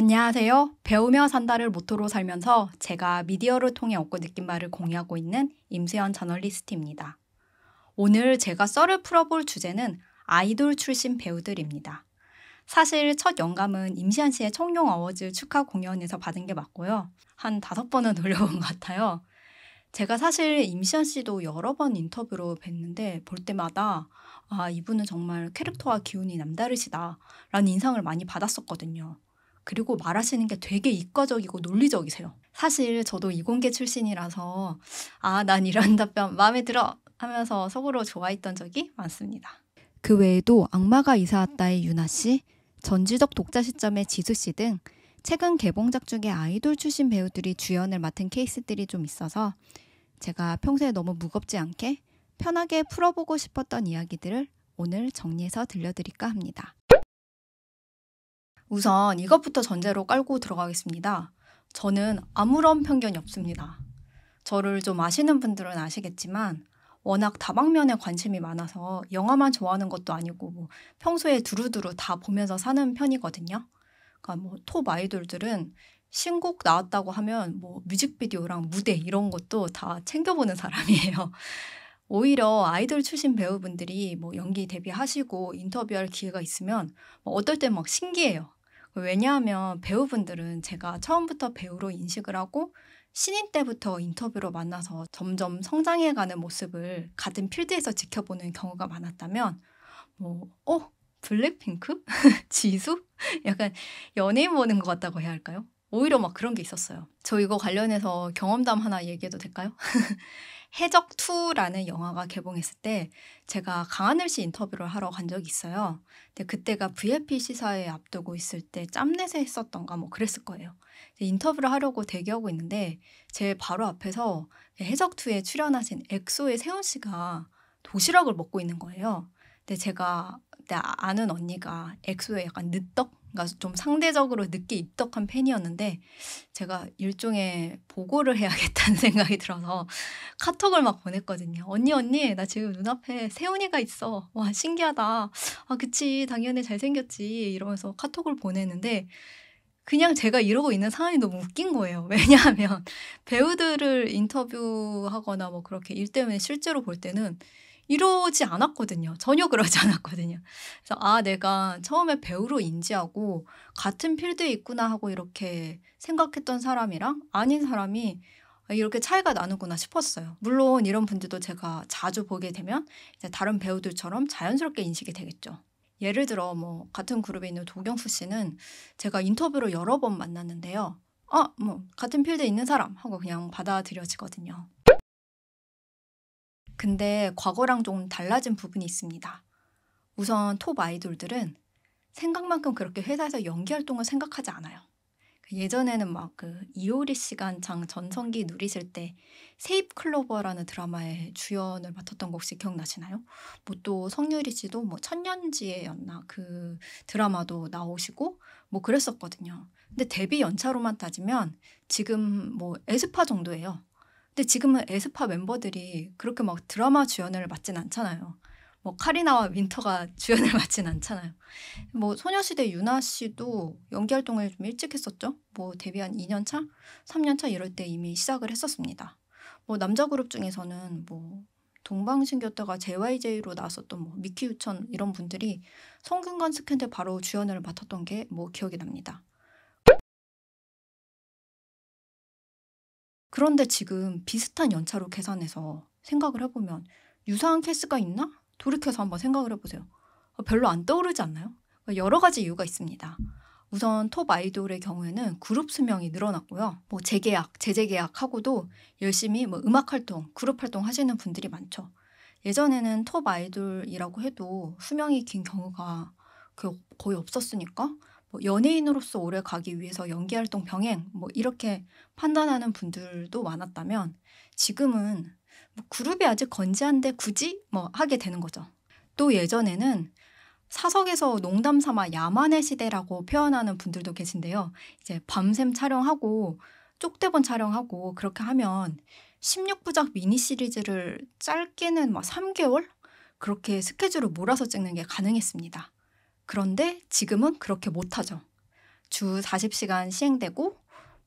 안녕하세요. 배우며 산다를 모토로 살면서 제가 미디어를 통해 얻고 느낀 바를 공유하고 있는 임수연 저널리스트입니다. 오늘 제가 썰을 풀어볼 주제는 아이돌 출신 배우들입니다. 사실 첫 영감은 임시완 씨의 청룡 어워즈 축하 공연에서 받은 게 맞고요. 한 5번은 돌려본 것 같아요. 제가 사실 임시완 씨도 여러 번 인터뷰로 뵀는데 볼 때마다 이분은 정말 캐릭터와 기운이 남다르시다 라는 인상을 많이 받았었거든요. 그리고 말하시는 게 되게 이과적이고 논리적이세요. 사실 저도 이공계 출신이라서 난 이런 답변 마음에 들어 하면서 속으로 좋아했던 적이 많습니다. 그 외에도 악마가 이사 왔다의 유나 씨, 전지적 독자 시점의 지수 씨 등 최근 개봉작 중에 아이돌 출신 배우들이 주연을 맡은 케이스들이 좀 있어서 제가 평소에 너무 무겁지 않게 편하게 풀어보고 싶었던 이야기들을 오늘 정리해서 들려드릴까 합니다. 우선 이것부터 전제로 깔고 들어가겠습니다. 저는 아무런 편견이 없습니다. 저를 좀 아시는 분들은 아시겠지만 워낙 다방면에 관심이 많아서 영화만 좋아하는 것도 아니고 평소에 두루두루 다 보면서 사는 편이거든요. 그러니까 톱 아이돌들은 신곡 나왔다고 하면 뮤직비디오랑 무대 이런 것도 다 챙겨보는 사람이에요. 오히려 아이돌 출신 배우분들이 연기 데뷔하시고 인터뷰할 기회가 있으면 어떨 때 막 신기해요. 왜냐하면 배우분들은 제가 처음부터 배우로 인식을 하고 신인 때부터 인터뷰로 만나서 점점 성장해가는 모습을 같은 필드에서 지켜보는 경우가 많았다면 블랙핑크? 지수? 약간 연예인 보는 것 같다고 해야 할까요? 오히려 막 그런 게 있었어요. 저 이거 관련해서 경험담 하나 얘기해도 될까요? 해적2라는 영화가 개봉했을 때 제가 강하늘 씨 인터뷰를 하러 간 적이 있어요. 근데 그때가 VIP 시사회 앞두고 있을 때 짬넷에 했었던가 그랬을 거예요. 인터뷰를 하려고 대기하고 있는데 제 바로 앞에서 해적2에 출연하신 엑소의 세훈 씨가 도시락을 먹고 있는 거예요. 근데 제가 그때 아는 언니가 엑소의 약간 늦덕? 그러니까 좀 상대적으로 늦게 입덕한 팬이었는데 제가 일종의 보고를 해야겠다는 생각이 들어서 카톡을 막 보냈거든요. 언니 나 지금 눈앞에 세훈이가 있어. 와 신기하다. 그치 당연히 잘생겼지 이러면서 카톡을 보내는데 그냥 제가 이러고 있는 상황이 너무 웃긴 거예요. 왜냐하면 배우들을 인터뷰하거나 그렇게 일 때문에 실제로 볼 때는 이러지 않았거든요. 전혀 그러지 않았거든요. 그래서 내가 처음에 배우로 인지하고 같은 필드에 있구나 하고 이렇게 생각했던 사람이랑 아닌 사람이 이렇게 차이가 나는구나 싶었어요. 물론 이런 분들도 제가 자주 보게 되면 이제 다른 배우들처럼 자연스럽게 인식이 되겠죠. 예를 들어 같은 그룹에 있는 도경수 씨는 제가 인터뷰로 여러 번 만났는데요. 같은 필드에 있는 사람 하고 그냥 받아들여지거든요. 근데 과거랑 좀 달라진 부분이 있습니다. 우선 톱 아이돌들은 생각만큼 그렇게 회사에서 연기 활동을 생각하지 않아요. 예전에는 이효리 씨가 한창 전성기 누리실 때 세입 클로버라는 드라마에 주연을 맡았던 거 혹시 기억나시나요? 또 성유리 씨도 천년지혜였나 그 드라마도 나오시고 그랬었거든요. 근데 데뷔 연차로만 따지면 지금 에스파 정도예요. 근데 지금은 에스파 멤버들이 그렇게 드라마 주연을 맡진 않잖아요. 카리나와 윈터가 주연을 맡진 않잖아요. 소녀시대 유나 씨도 연기 활동을 좀 일찍 했었죠. 데뷔 한 2년 차, 3년 차 이럴 때 이미 시작을 했었습니다. 남자 그룹 중에서는 동방신기였다가 JYJ로 나왔었던 미키 유천 이런 분들이 성균관 스캔들 바로 주연을 맡았던 게 기억이 납니다. 그런데 지금 비슷한 연차로 계산해서 생각을 해보면 유사한 케이스가 있나? 돌이켜서 한번 생각을 해보세요. 별로 안 떠오르지 않나요? 여러 가지 이유가 있습니다. 우선 톱 아이돌의 경우에는 그룹 수명이 늘어났고요. 재계약, 재계약하고도 열심히 음악 활동, 그룹 활동 하시는 분들이 많죠. 예전에는 톱 아이돌이라고 해도 수명이 긴 경우가 거의 없었으니까 연예인으로서 오래 가기 위해서 연기 활동 병행 이렇게 판단하는 분들도 많았다면 지금은 그룹이 아직 건재한데 굳이 하게 되는 거죠. 또 예전에는 사석에서 농담 삼아 야만의 시대라고 표현하는 분들도 계신데요. 이제 밤샘 촬영하고 쪽대본 촬영하고 그렇게 하면 16부작 미니 시리즈를 짧게는 3개월? 그렇게 스케줄을 몰아서 찍는 게 가능했습니다. 그런데 지금은 그렇게 못하죠. 주 40시간 시행되고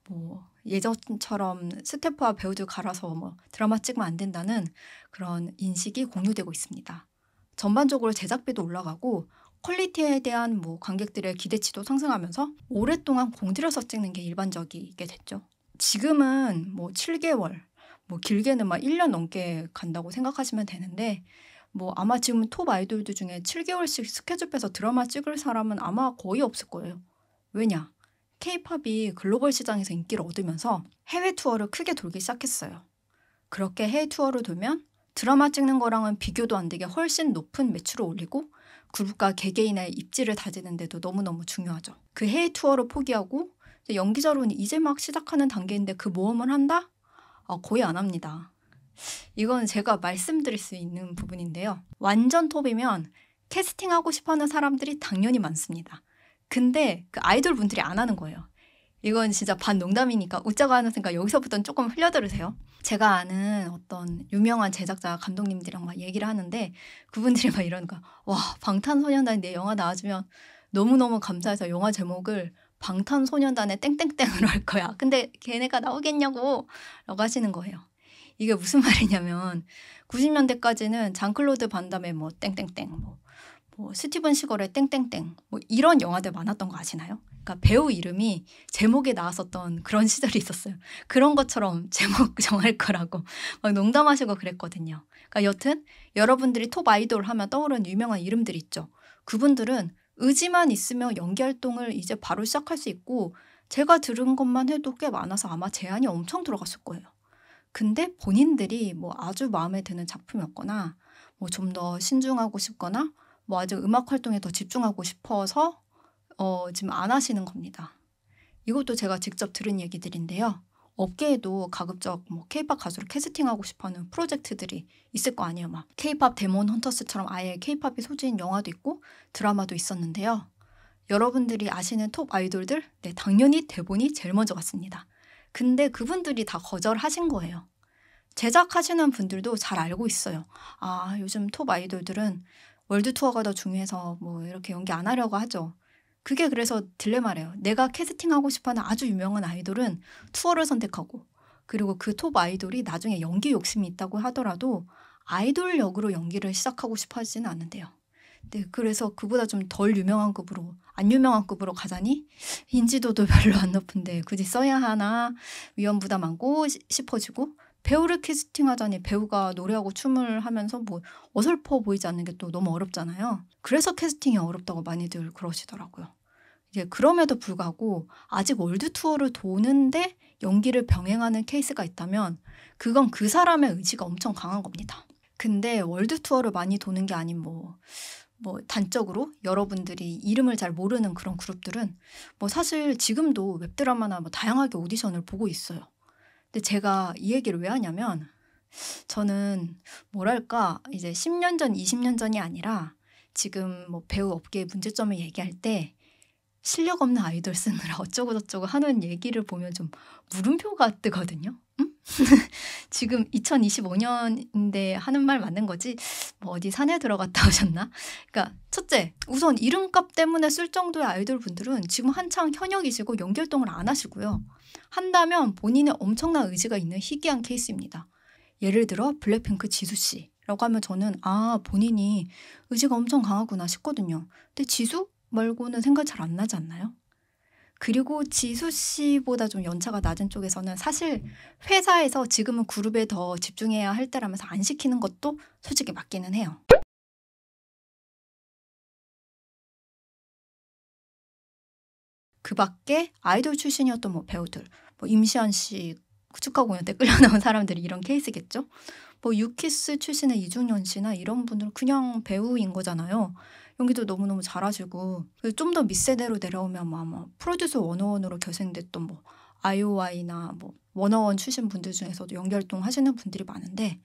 뭐 예전처럼 스태프와 배우들 갈아서 뭐 드라마 찍으면 안 된다는 그런 인식이 공유되고 있습니다. 전반적으로 제작비도 올라가고 퀄리티에 대한 뭐 관객들의 기대치도 상승하면서 오랫동안 공들여서 찍는 게 일반적이게 됐죠. 지금은 뭐 7개월, 뭐 길게는 막 1년 넘게 간다고 생각하시면 되는데 뭐 아마 지금 톱 아이돌들 중에 7개월씩 스케줄 빼서 드라마 찍을 사람은 아마 거의 없을 거예요. 왜냐? K-팝이 글로벌 시장에서 인기를 얻으면서 해외 투어를 크게 돌기 시작했어요. 그렇게 해외 투어를 돌면 드라마 찍는 거랑은 비교도 안 되게 훨씬 높은 매출을 올리고 그룹과 개개인의 입지를 다지는 데도 너무너무 중요하죠. 그 해외 투어를 포기하고 연기자로는 이제 막 시작하는 단계인데 그 모험을 한다? 거의 안 합니다. 이건 제가 말씀드릴 수 있는 부분인데요. 완전 톱이면 캐스팅하고 싶어하는 사람들이 당연히 많습니다. 근데 그 아이돌 분들이 안 하는 거예요. 이건 진짜 반농담이니까 웃자고 하는 생각 여기서부터는 조금 흘려들으세요. 제가 아는 어떤 유명한 제작자 감독님들이랑 막 얘기를 하는데 그분들이 막 이러는 거야. 와, 방탄소년단이 내 영화 나와주면 너무너무 감사해서 영화 제목을 방탄소년단의 땡땡땡으로 할 거야. 근데 걔네가 나오겠냐고 라고 하시는 거예요. 이게 무슨 말이냐면 90년대까지는 장클로드 반담의 뭐 땡땡땡 뭐 스티븐 시걸의 땡땡땡 뭐 이런 영화들 많았던 거 아시나요? 그러니까 배우 이름이 제목에 나왔었던 그런 시절이 있었어요. 그런 것처럼 제목 정할 거라고 막 농담하시고 그랬거든요. 그러니까 여튼 여러분들이 톱 아이돌 하면 떠오르는 유명한 이름들 있죠. 그분들은 의지만 있으면 연기 활동을 이제 바로 시작할 수 있고 제가 들은 것만 해도 꽤 많아서 아마 제안이 엄청 들어갔을 거예요. 근데 본인들이 뭐 아주 마음에 드는 작품이었거나 뭐 좀 더 신중하고 싶거나 뭐 아직 음악 활동에 더 집중하고 싶어서 지금 안 하시는 겁니다. 이것도 제가 직접 들은 얘기들인데요. 업계에도 가급적 뭐 K-팝 가수를 캐스팅하고 싶어하는 프로젝트들이 있을 거 아니에요. 막 K-팝 데몬 헌터스처럼 아예 K-팝이 소재인 영화도 있고 드라마도 있었는데요. 여러분들이 아시는 톱 아이돌들, 네, 당연히 대본이 제일 먼저 갔습니다. 근데 그분들이 다 거절하신 거예요. 제작하시는 분들도 잘 알고 있어요. 아, 요즘 톱 아이돌들은 월드 투어가 더 중요해서 뭐 이렇게 연기 안 하려고 하죠. 그게 그래서 딜레마래요. 내가 캐스팅하고 싶어하는 아주 유명한 아이돌은 투어를 선택하고 그리고 그 톱 아이돌이 나중에 연기 욕심이 있다고 하더라도 아이돌 역으로 연기를 시작하고 싶어 하지는 않는데요. 네, 그래서 그보다 좀 덜 유명한 급으로 안 유명한 급으로 가자니 인지도도 별로 안 높은데 굳이 써야 하나 위험 부담 안고 싶어지고 배우를 캐스팅하자니 배우가 노래하고 춤을 하면서 뭐 어설퍼 보이지 않는 게 또 너무 어렵잖아요. 그래서 캐스팅이 어렵다고 많이들 그러시더라고요. 이제 그럼에도 불구하고 아직 월드 투어를 도는데 연기를 병행하는 케이스가 있다면 그건 그 사람의 의지가 엄청 강한 겁니다. 근데 월드 투어를 많이 도는 게 아닌 뭐 단적으로 여러분들이 이름을 잘 모르는 그런 그룹들은 뭐 사실 지금도 웹드라마나 뭐 다양하게 오디션을 보고 있어요. 근데 제가 이 얘기를 왜 하냐면 저는 뭐랄까 이제 10년 전, 20년 전이 아니라 지금 뭐 배우 업계의 문제점을 얘기할 때 실력 없는 아이돌 쓰느라 어쩌고저쩌고 하는 얘기를 보면 좀 물음표가 뜨거든요. 응? 지금 2025년인데 하는 말 맞는 거지? 뭐 어디 산에 들어갔다 오셨나? 그러니까 첫째, 우선 이름값 때문에 쓸 정도의 아이돌 분들은 지금 한창 현역이시고 연기 활동을 안 하시고요. 한다면 본인의 엄청난 의지가 있는 희귀한 케이스입니다. 예를 들어 블랙핑크 지수 씨라고 하면 저는 본인이 의지가 엄청 강하구나 싶거든요. 근데 지수 말고는 생각 잘 안 나지 않나요? 그리고 지수 씨보다 좀 연차가 낮은 쪽에서는 사실 회사에서 지금은 그룹에 더 집중해야 할 때라면서 안 시키는 것도 솔직히 맞기는 해요. 그 밖에 아이돌 출신이었던 뭐 배우들, 뭐 임시완 씨 축하 공연 때 끌려나온 사람들이 이런 케이스겠죠? 뭐 유키스 출신의 이중현 씨나 이런 분들은 그냥 배우인 거잖아요. 연기도 너무너무 잘하시고 좀 더 밑세대로 내려오면 아마 프로듀서 101으로 결성됐던 뭐 아이오아이나 뭐 워너원 출신 분들 중에서도 연기활동 하시는 분들이 많은데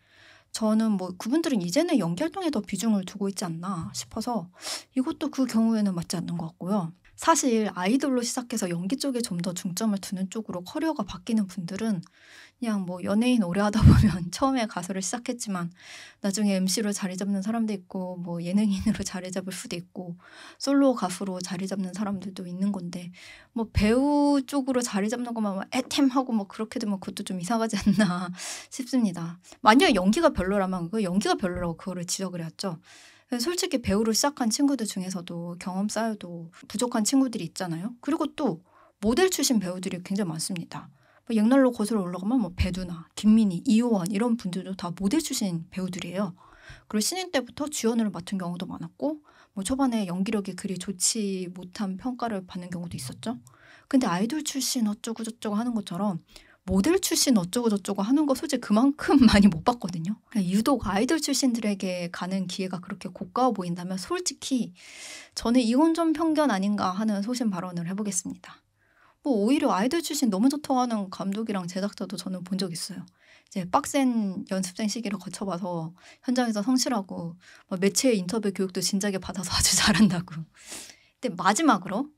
저는 뭐 그분들은 이제는 연기활동에 더 비중을 두고 있지 않나 싶어서 이것도 그 경우에는 맞지 않는 것 같고요. 사실 아이돌로 시작해서 연기 쪽에 좀 더 중점을 두는 쪽으로 커리어가 바뀌는 분들은 그냥 뭐 연예인 오래 하다 보면 처음에 가수를 시작했지만 나중에 MC로 자리 잡는 사람도 있고 뭐 예능인으로 자리 잡을 수도 있고 솔로 가수로 자리 잡는 사람들도 있는 건데 뭐 배우 쪽으로 자리 잡는 것만 막 애템하고 뭐 그렇게 되면 그것도 좀 이상하지 않나 싶습니다. 만약에 연기가 별로라면 그 연기가 별로라고 그거를 지적을 해야죠. 솔직히 배우로 시작한 친구들 중에서도 경험 쌓여도 부족한 친구들이 있잖아요. 그리고 또 모델 출신 배우들이 굉장히 많습니다. 뭐 옛날로 거슬러 올라가면 뭐 배두나, 김민희, 이효원 이런 분들도 다 모델 출신 배우들이에요. 그리고 신인 때부터 주연을 맡은 경우도 많았고 뭐 초반에 연기력이 그리 좋지 못한 평가를 받는 경우도 있었죠. 근데 아이돌 출신 어쩌고 저쩌고 하는 것처럼 모델 출신 어쩌고 저쩌고 하는 거 솔직히 그만큼 많이 못 봤거든요. 유독 아이돌 출신들에게 가는 기회가 그렇게 고가워 보인다면 솔직히 저는 이건 좀 편견 아닌가 하는 소신 발언을 해보겠습니다. 뭐 오히려 아이돌 출신 너무 좋다고 하는 감독이랑 제작자도 저는 본 적 있어요. 이제 빡센 연습생 시기를 거쳐봐서 현장에서 성실하고 매체 인터뷰 교육도 진작에 받아서 아주 잘한다고. 근데 마지막으로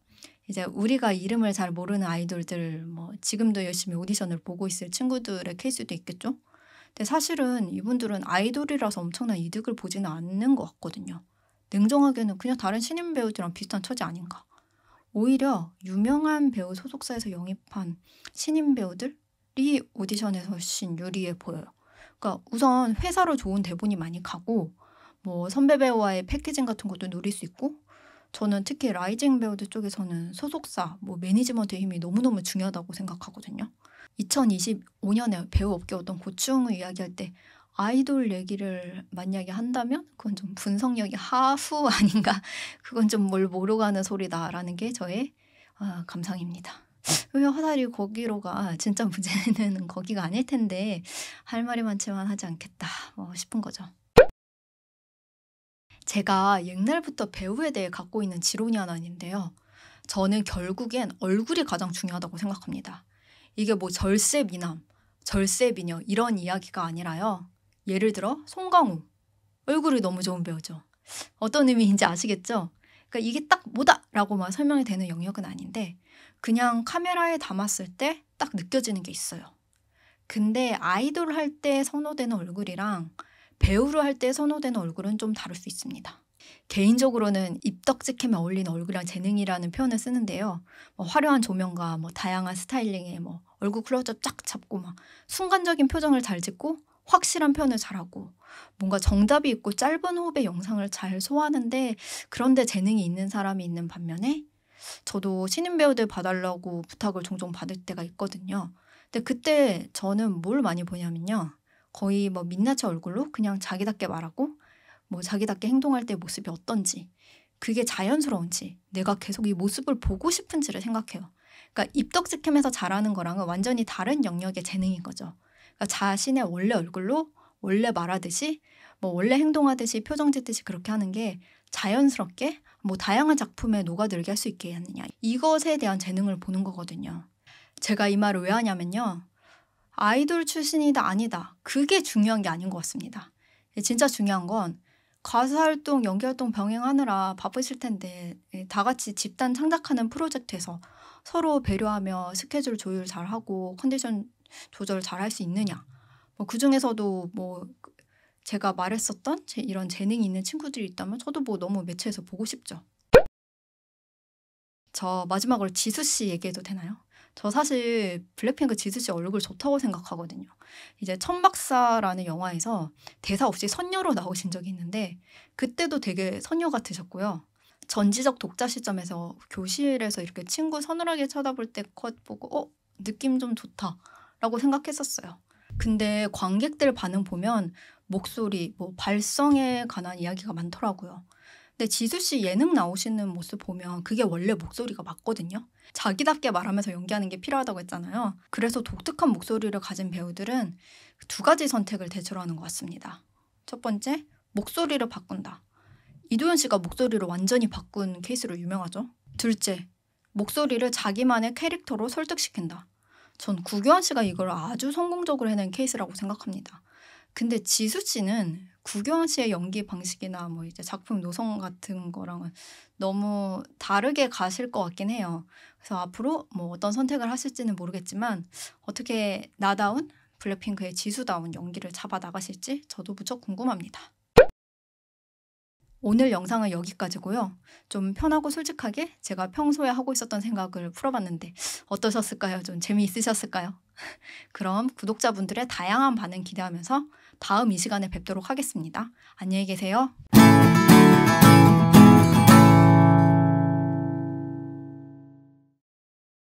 이제 우리가 이름을 잘 모르는 아이돌들 뭐 지금도 열심히 오디션을 보고 있을 친구들의 케이스도 있겠죠. 근데 사실은 이분들은 아이돌이라서 엄청난 이득을 보지는 않는 것 같거든요. 냉정하게는 그냥 다른 신인 배우들이랑 비슷한 처지 아닌가. 오히려 유명한 배우 소속사에서 영입한 신인 배우들이 오디션에서 훨씬 유리해 보여요. 그러니까 우선 회사로 좋은 대본이 많이 가고 뭐 선배 배우와의 패키징 같은 것도 누릴 수 있고 저는 특히 라이징 배우들 쪽에서는 소속사, 뭐 매니지먼트 힘이 너무너무 중요하다고 생각하거든요. 2025년에 배우 업계 어떤 고충을 이야기할 때 아이돌 얘기를 만약에 한다면 그건 좀 분석력이 하수 아닌가? 그건 좀 뭘 모르고 하는 소리다라는 게 저의 감상입니다. 왜 화살이 거기로 가? 진짜 문제는 거기가 아닐 텐데 할 말이 많지만 하지 않겠다 싶은 거죠. 제가 옛날부터 배우에 대해 갖고 있는 지론이 하나 있는데요. 저는 결국엔 얼굴이 가장 중요하다고 생각합니다. 이게 뭐 절세 미남, 절세 미녀 이런 이야기가 아니라요. 예를 들어 송강호. 얼굴이 너무 좋은 배우죠. 어떤 의미인지 아시겠죠? 그러니까 이게 딱 뭐다라고만 설명이 되는 영역은 아닌데 그냥 카메라에 담았을 때 딱 느껴지는 게 있어요. 근데 아이돌 할 때 선호되는 얼굴이랑 배우로 할 때 선호되는 얼굴은 좀 다를 수 있습니다. 개인적으로는 입덕지캠에 어울리는 얼굴이랑 재능이라는 표현을 쓰는데요. 뭐 화려한 조명과 뭐 다양한 스타일링에 뭐 얼굴 클로즈업 쫙 잡고 막 순간적인 표정을 잘 짓고 확실한 표현을 잘하고 뭔가 정답이 있고 짧은 호흡의 영상을 잘 소화하는데 그런데 재능이 있는 사람이 있는 반면에 저도 신인 배우들 봐달라고 부탁을 종종 받을 때가 있거든요. 근데 그때 저는 뭘 많이 보냐면요. 거의 뭐 민낯의 얼굴로 그냥 자기답게 말하고 뭐 자기답게 행동할 때 모습이 어떤지 그게 자연스러운지 내가 계속 이 모습을 보고 싶은지를 생각해요. 그러니까 입덕지캠에서 잘하는 거랑은 완전히 다른 영역의 재능인 거죠. 그러니까 자신의 원래 얼굴로 원래 말하듯이 뭐 원래 행동하듯이 표정 짓듯이 그렇게 하는 게 자연스럽게 뭐 다양한 작품에 녹아들게 할 수 있게 하느냐 이것에 대한 재능을 보는 거거든요. 제가 이 말을 왜 하냐면요. 아이돌 출신이다 아니다 그게 중요한 게 아닌 것 같습니다. 진짜 중요한 건 가수 활동, 연기 활동 병행하느라 바쁘실 텐데 다 같이 집단 창작하는 프로젝트에서 서로 배려하며 스케줄 조율 잘하고 컨디션 조절 잘할 수 있느냐. 뭐 그중에서도 뭐 제가 말했었던 이런 재능이 있는 친구들이 있다면 저도 뭐 너무 매체에서 보고 싶죠. 저 마지막으로 지수 씨 얘기해도 되나요? 저 사실 블랙핑크 지수 씨 얼굴 좋다고 생각하거든요. 이제 천박사라는 영화에서 대사 없이 선녀로 나오신 적이 있는데 그때도 되게 선녀 같으셨고요. 전지적 독자 시점에서 교실에서 이렇게 친구 서늘하게 쳐다볼 때 컷 보고 느낌 좀 좋다라고 생각했었어요. 근데 관객들 반응 보면 목소리, 뭐 발성에 관한 이야기가 많더라고요. 근데 지수 씨 예능 나오시는 모습 보면 그게 원래 목소리가 맞거든요. 자기답게 말하면서 연기하는 게 필요하다고 했잖아요. 그래서 독특한 목소리를 가진 배우들은 두 가지 선택을 대체로 하는 것 같습니다. 첫 번째, 목소리를 바꾼다. 이도현 씨가 목소리를 완전히 바꾼 케이스로 유명하죠. 둘째, 목소리를 자기만의 캐릭터로 설득시킨다. 전 구교환 씨가 이걸 아주 성공적으로 해낸 케이스라고 생각합니다. 근데 지수 씨는 구경 씨의 연기 방식이나 뭐 이제 작품 노선 같은 거랑은 너무 다르게 가실 것 같긴 해요. 그래서 앞으로 뭐 어떤 선택을 하실지는 모르겠지만 어떻게 나다운 블랙핑크의 지수다운 연기를 잡아 나가실지 저도 무척 궁금합니다. 오늘 영상은 여기까지고요. 좀 편하고 솔직하게 제가 평소에 하고 있었던 생각을 풀어봤는데 어떠셨을까요? 좀 재미있으셨을까요? 그럼 구독자분들의 다양한 반응 기대하면서 다음 이 시간에 뵙도록 하겠습니다. 안녕히 계세요.